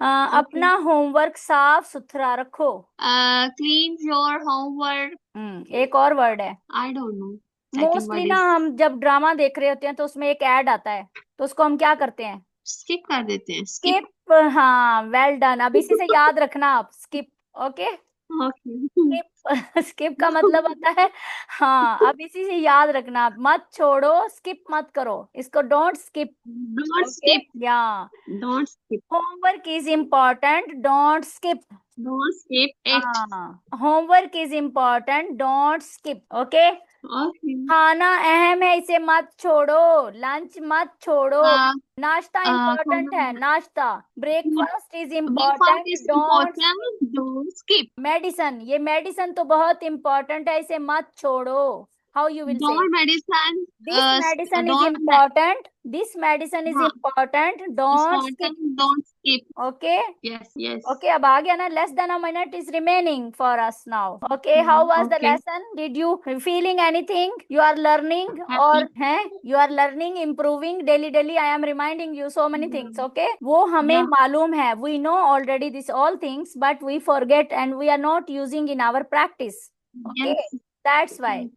अपना होमवर्क साफ सुथरा रखो। Clean your homework. एक और वर्ड है। I don't know. Second mostly word ना is हम जब ड्रामा देख रहे होते हैं तो उसमें एक ऐड आता है, तो उसको हम क्या करते हैं? skip कर देते हैं. Skip. स्किप। हाँ, वेल डन। अब इसी से याद रखना आप, skip. Okay. Okay. Skip skip का मतलब होता है, हाँ, अब इसी से याद रखना आप, मत छोड़ो, स्किप मत करो इसको, don't skip. Don't okay. skip. या Don't skip. Homework is important, don't skip. Don't skip it. हाँ, homework is important, don't skip. Okay. Okay. खाना अहम है, इसे मत छोड़ो, लंच मत छोड़ो। Uh, नाश्ता इम्पोर्टेंट है, नाश्ता। food. Breakfast is Breakfast important, is don't important. स्किप। Don't skip. मेडिसन, ये मेडिसन तो बहुत इंपॉर्टेंट है, इसे मत छोड़ो। How you will say? Don't medicine. This medicine is Don't. Important, this medicine is हाँ. Important, don't skip. Important. Don't skip. Okay. Yes. Yes. Okay, अब आ गया ना, less than a minute is remaining for us now. Okay, how Hmm, was the okay. Lesson? Did you feeling anything? You are learning और Happy. हैं, you are learning, improving daily daily. I am reminding you so many things. Okay, वो हमें Yeah. मालूम है, we know already this all things, but we forget and we are not using in our practice. Okay, Yes. That's Y.